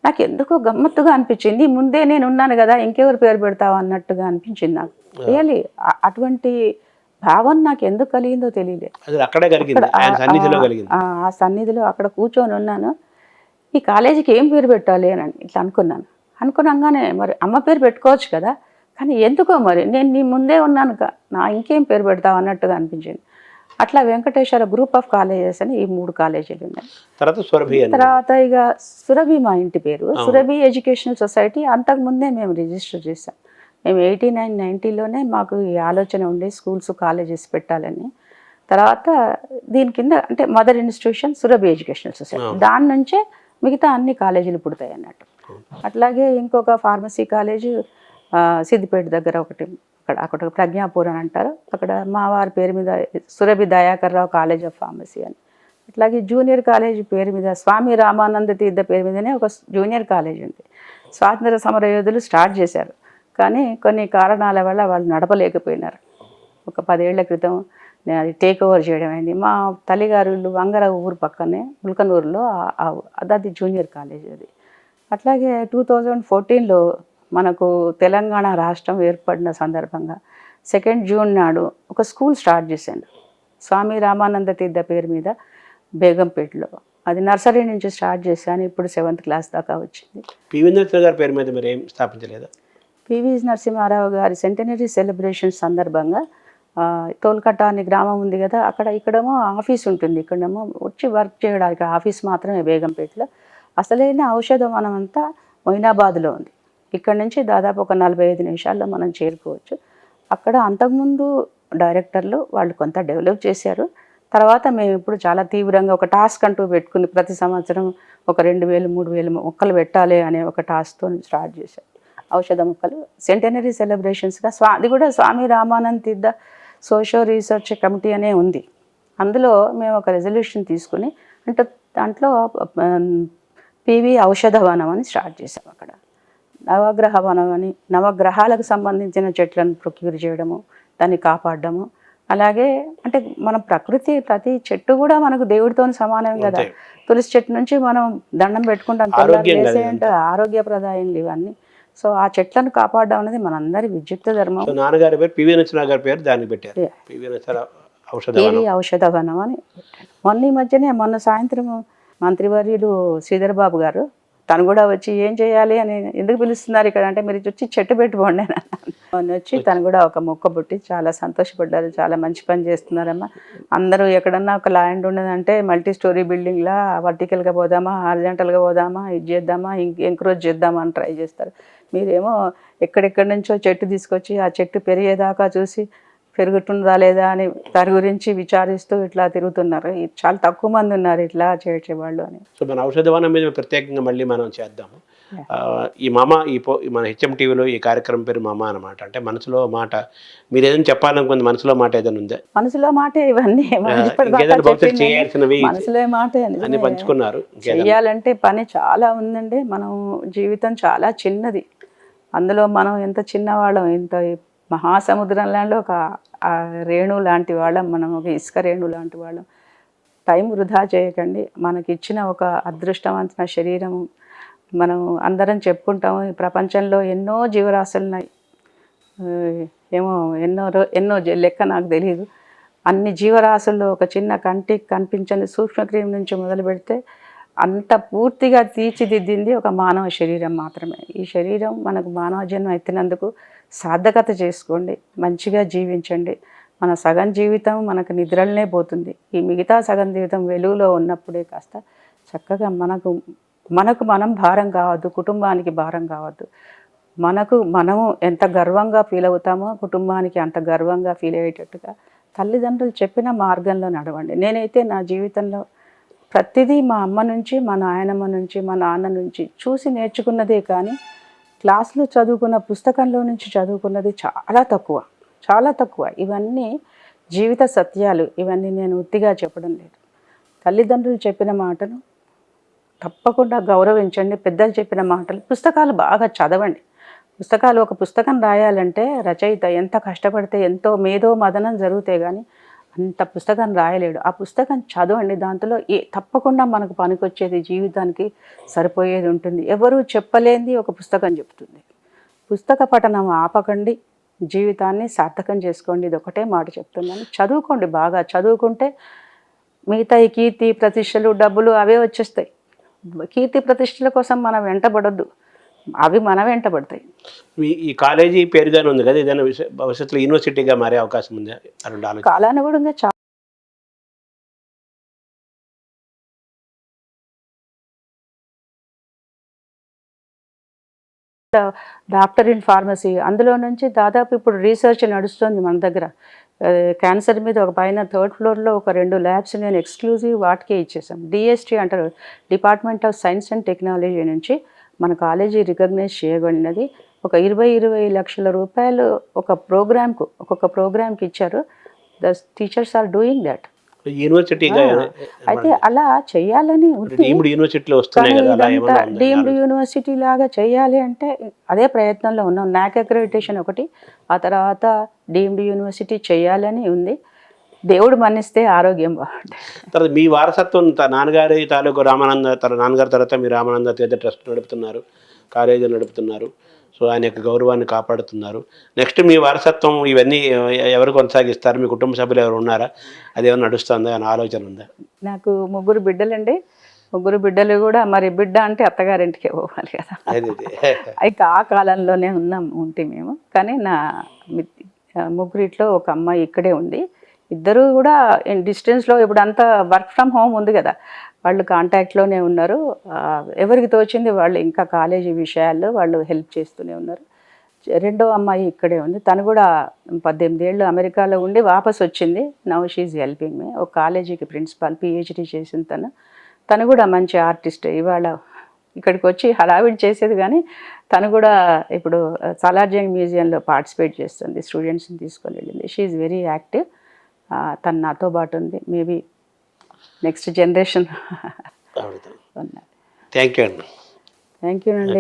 నాకు ఎందుకో గమ్మత్తుగా అనిపించింది. ముందే నేను ఉన్నాను కదా, ఇంకెవరు పేరు పెడతావు అన్నట్టుగా అనిపించింది నాకు. రియలీ అటువంటి భావన నాకు ఎందుకు కలిగిందో తెలియలేదు. అక్కడే కలిగింది, ఆయన సన్నిధిలో కలిగింది. ఆ సన్నిధిలో అక్కడ కూర్చొని ఉన్నాను. ఈ కాలేజీకి ఏం పేరు పెట్టాలి అని ఇట్లా అనుకున్నాను. అనుకున్నాగానే మరి అమ్మ పేరు పెట్టుకోవచ్చు కదా, కానీ ఎందుకో మరి నేను నీ ముందే ఉన్నాను, నా ఇంకేం పేరు పెడతావు అన్నట్టుగా అనిపించింది. అట్లా వెంకటేశ్వర గ్రూప్ ఆఫ్ కాలేజెస్ అని ఈ 3 కాలేజీలు ఉన్నాయి. తర్వాత ఇక సురభి మా ఇంటి పేరు, సురభి ఎడ్యుకేషనల్ సొసైటీ. అంతకుముందే మేము రిజిస్టర్ చేసాం. మేము 89, 90లోనే మాకు ఈ ఆలోచన ఉండే స్కూల్స్ కాలేజెస్ పెట్టాలని. తర్వాత దీని కింద అంటే mother institution Surabhi educational society, దాని నుంచే మిగతా అన్ని కాలేజీలు పుడతాయి అన్నట్టు. అట్లాగే ఇంకొక ఫార్మసీ కాలేజీ సిద్దిపేట దగ్గర ఒకటి, అక్కడ ప్రజ్ఞాపూర్ అని అంటారు, అక్కడ మా వారి పేరు మీద Surabhi Dayakar Rao college of pharmacy అని. అట్లాగే జూనియర్ కాలేజ్ పేరు మీద స్వామి రామానంద తీర్థ పేరు మీదనే ఒక జూనియర్ కాలేజ్ ఉంది. స్వాతంత్ర సమర యోధులు స్టార్ట్ చేశారు, కానీ కొన్ని కారణాల వల్ల వాళ్ళు నడపలేకపోయినారు. ఒక 10 ఏళ్ల క్రితం అది టేక్ ఓవర్ చేయడం అయింది. మా తల్లిగారు ఇల్లు వంగర ఊరు పక్కనే ముల్కనూరులో, అది జూనియర్ కాలేజ్ అది. అట్లాగే 2014లో మనకు తెలంగాణ రాష్ట్రం ఏర్పడిన సందర్భంగా 2 జూన్ నాడు ఒక స్కూల్ స్టార్ట్ చేశాను స్వామి రామానంద తీర్థ పేరు మీద బేగంపేటలో. అది నర్సరీ నుంచి స్టార్ట్ చేశాను, ఇప్పుడు 7th క్లాస్ దాకా వచ్చింది. పివి నరసింహారావు గారి పేరు మీద మీరు ఏం స్థాపించలేదా? పివి నరసింహారావు గారి సెంటనరీ సెలబ్రేషన్ సందర్భంగా తోల్కట్ట అనే గ్రామం ఉంది కదా, ఇక్కడేమో ఆఫీస్ ఉంటుంది, ఇక్కడేమో వచ్చి వర్క్ చేయడానికి ఆఫీస్ మాత్రమే బేగంపేటలో. అసలైన ఔషధ వనం అంతా మొయినాబాద్లో ఉంది. ఇక్కడ నుంచి దాదాపు ఒక 45 నిమిషాల్లో మనం చేరుకోవచ్చు. అక్కడ అంతకుముందు డైరెక్టర్లు వాళ్ళు కొంత డెవలప్ చేశారు. తర్వాత మేము ఇప్పుడు చాలా తీవ్రంగా ఒక టాస్క్ అంటూ పెట్టుకుని ప్రతి సంవత్సరం ఒక 2000, 3000 మొక్కలు పెట్టాలి అనే ఒక టాస్క్తో స్టార్ట్ చేశాం. ఔషధ మొక్కలు సెంటనరీ సెలబ్రేషన్స్గా అది కూడా స్వామి రామానంద తీర్థ సోషో రీసెర్చ్ కమిటీ అనే ఉంది. అందులో మేము ఒక రెజల్యూషన్ తీసుకుని అంటే దాంట్లో పివి ఔషధ వనం అని స్టార్ట్ చేసాం. అక్కడ నవగ్రహ వనం అని, నవగ్రహాలకు సంబంధించిన చెట్లను ప్రొక్యూర్ చేయడము, దాన్ని కాపాడడము. అలాగే అంటే మనం ప్రతి చెట్టు కూడా మనకు దేవుడితో సమానం కదా. తులసి చెట్టు నుంచి మనం దండం పెట్టుకుంటాం, అంటే ఆరోగ్యప్రదాయంలు ఇవన్నీ. సో ఆ చెట్లను కాపాడడం అనేది మనందరి విద్యుక్త ధర్మం. నాన్నగారి పేరు పివి నరసింహారావు గారి పేరు దానికి పెట్టారు, పివి ఔషధ వనం అని. మొన్న సాయంత్రం మంత్రివర్యులు శ్రీధర్ బాబు గారు తను కూడా వచ్చి ఏం చేయాలి అని, ఎందుకు పిలుస్తున్నారు ఇక్కడ అంటే, మీరు వచ్చి చెట్టు పెట్టుకోండి అని వచ్చి తను కూడా ఒక మొక్క పుట్టి చాలా సంతోషపడ్డారు. చాలా మంచి పని చేస్తున్నారమ్మా, అందరూ ఎక్కడన్నా ఒక ల్యాండ్ ఉన్నదంటే మల్టీ స్టోరీ బిల్డింగ్లా వర్టికల్గా పోదామా, హారిజాంటల్గా పోదామా, ఇది చేద్దామా, ఎంకరేజ్ చేద్దామా అని ట్రై చేస్తారు. మీరేమో ఎక్కడెక్కడి నుంచో చెట్టు తీసుకొచ్చి ఆ చెట్టు పెరిగేదాకా చూసి పెరుగుతుందా లేదా అని దాని గురించి విచారిస్తూ ఇట్లా తిరుగుతున్నారు. చాలా తక్కువ మంది ఉన్నారు ఇట్లా చేసేవాళ్ళు అని. సో మన ఔషధవనం మీద ప్రత్యేకంగా మళ్ళీ మనం చేద్దాము. ఈ మామ మన హెచ్ఎం టీవీలో ఈ కార్యక్రమం పేరు మామ అనమాట. అంటే మనసులో మాట, మీరు ఏదైనా చెప్పాలనుకుంది మనసులో మాట ఏదైనా ఉందా? మనసులో మాట ఇవన్నీ చేయాల్సినవి మనసులో మాట అని పంచుకున్నారు. చేయాలంటే పని చాలా ఉందండి. మనం జీవితం చాలా చిన్నది, అందులో మనం ఎంత చిన్నవాళ్ళం, ఇంత మహాసముద్రంలో ఒక రేణు లాంటి వాళ్ళం మనం, ఒక ఇసుక రేణు లాంటి వాళ్ళం. టైం వృధా చేయకండి. మనకి ఇచ్చిన ఒక అదృష్టవంతమైన శరీరం, మనం అందరం చెప్పుకుంటాము ఈ ప్రపంచంలో ఎన్నో జీవరాశులు ఉన్నాయి, ఏమో ఎన్నో లెక్క నాకు తెలియదు. అన్ని జీవరాశుల్లో ఒక చిన్న కంటికి కనిపించని సూక్ష్మక్రియ నుంచి మొదలు పెడితే అంత పూర్తిగా తీర్చిదిద్దింది ఒక మానవ శరీరం మాత్రమే. ఈ శరీరం మనకు మానవ జన్మ ఎత్తినందుకు సార్థకత చేసుకోండి, మంచిగా జీవించండి. మన సగం జీవితం మనకు నిద్రలనే పోతుంది. ఈ మిగతా సగం జీవితం వెలుగులో ఉన్నప్పుడే కాస్త చక్కగా మనకు మనం భారం కావద్దు, కుటుంబానికి భారం కావద్దు. మనము ఎంత గర్వంగా ఫీల్ అవుతామో కుటుంబానికి అంత గర్వంగా ఫీల్ అయ్యేటట్టుగా తల్లిదండ్రులు చెప్పిన మార్గంలో నడవండి. నేనైతే నా జీవితంలో ప్రతిదీ మా అమ్మ నుంచి, మా నాయనమ్మ నుంచి, మా నాన్న నుంచి చూసి నేర్చుకున్నదే, కానీ క్లాసులో చదువుకున్న పుస్తకంలో నుంచి చదువుకున్నది చాలా తక్కువ. ఇవన్నీ జీవిత సత్యాలు. ఇవన్నీ నేను ఉత్తిగా చెప్పడం లేదు. తల్లిదండ్రులు చెప్పిన మాటను తప్పకుండా గౌరవించండి. పెద్దలు చెప్పిన మాటలు, పుస్తకాలు బాగా చదవండి. ఒక పుస్తకం రాయాలంటే రచయిత ఎంత కష్టపడితే, ఎంతో మేధో మదనం జరుగుతాయి, కానీ అంత పుస్తకం రాయలేడు. ఆ పుస్తకం చదవండి, దాంట్లో తప్పకుండా మనకు పనికొచ్చేది, జీవితానికి సరిపోయేది ఉంటుంది. ఎవరు చెప్పలేనిది ఒక పుస్తకం చెప్తుంది. పుస్తక పఠనం ఆపకండి, జీవితాన్ని సార్థకం చేసుకోండి. ఇది ఒకటే మాట చెప్తున్నాను. చదువుకోండి, బాగా చదువుకుంటే మిగతా ఈ కీర్తి ప్రతిష్టలు డబ్బులు అవే వచ్చేస్తాయి. కీర్తి ప్రతిష్టల కోసం మనం వెంటబడొద్దు, అవి మన వెంటబడతాయి. ఈ కాలేజీ పేరుగానే ఉంది కదా, ఏదైనా భవిష్యత్తులో యూనివర్సిటీగా మారే అవకాశం ఉంది? రెండు ఆలోచన కాలానుగుణంగా డాక్టర్ ఇన్ ఫార్మసీ, అందులో నుంచి దాదాపు ఇప్పుడు రీసెర్చ్ నడుస్తుంది మన దగ్గర. క్యాన్సర్ మీద ఒక పైన 3rd ఫ్లోర్లో ఒక 2 ల్యాబ్స్ నేను ఎక్స్క్లూజివ్ వాటికే ఇచ్చేసాం. డిఎస్టీ అంటారు, department of science and technology నుంచి మన కాలేజీ రికగ్నైజ్ చేయబడినది. ఒక 20 లక్షల రూపాయలు ఒక ప్రోగ్రామ్కు, ఒక్కొక్క ప్రోగ్రామ్కి ఇచ్చారు. The teachers are doing that. యూనివర్సిటీగా అయితే అలా చేయాలని డీమ్డ్ యూనివర్సిటీలో వస్తున్నాయి కదా, అలా ఏమన్నా ఉందా? డీమ్డ్ యూనివర్సిటీ లాగా చేయాలి అంటే అదే ప్రయత్నంలో ఉన్నాం. నాక్ అక్రెడిటేషన్ ఒకటి, ఆ తర్వాత డీమ్డ్ యూనివర్సిటీ చేయాలని ఉంది. దేవుడు మన్నిస్తే ఆరోగ్యం బాగుంటుంది. తర్వాత మీ వారసత్వం నాన్నగారి తాలూకు నాన్నగారి తర్వాత మీరు రామానంద తీర్థ ట్రస్ట్ నడుపుతున్నారు, కాలేజీలు నడుపుతున్నారు. సో ఆయన యొక్క గౌరవాన్ని కాపాడుతున్నారు. నెక్స్ట్ మీ వారసత్వం ఇవన్నీ ఎవరు కొనసాగిస్తారు? మీ కుటుంబ సభ్యులు ఎవరు ఉన్నారా? అదేమన్నా నడుస్తుందా అని ఆలోచన ఉందా? నాకు 3 బిడ్డలండి. 3 బిడ్డలు కూడా మరి బిడ్డ అంటే అత్తగారింటికే పోవాలి కదా. అయితే ఆ కాలంలోనే ఉంటే మేము. కానీ నా 3 ఒక అమ్మాయి ఇక్కడే ఉంది. ఇద్దరు కూడా డిస్టెన్స్లో, ఇప్పుడు అంతా వర్క్ ఫ్రమ్ హోమ్ ఉంది కదా, వాళ్ళు కాంటాక్ట్లోనే ఉన్నారు. ఎవరికి తోచింది వాళ్ళు ఇంకా కాలేజీ విషయాల్లో వాళ్ళు హెల్ప్ చేస్తూనే ఉన్నారు. 2వ అమ్మాయి ఇక్కడే ఉంది. తను కూడా 18 ఏళ్ళు అమెరికాలో ఉండి వాపస్ వచ్చింది. Now she helping me. ఒక కాలేజీకి ప్రిన్సిపాల్, పిహెచ్డి చేసిన తను కూడా మంచి ఆర్టిస్ట్. ఇవాళ ఇక్కడికి వచ్చి హడావిడి చేసేది, కానీ తను కూడా ఇప్పుడు సాలార్జంగ్ మ్యూజియంలో పార్టిసిపేట్ చేస్తుంది. స్టూడెంట్స్ని తీసుకొని వెళ్ళింది. She very active. తను నాతో పాటు ఉంది. Maybe next generation. Thank you అండి. థ్యాంక్ యూ అండి.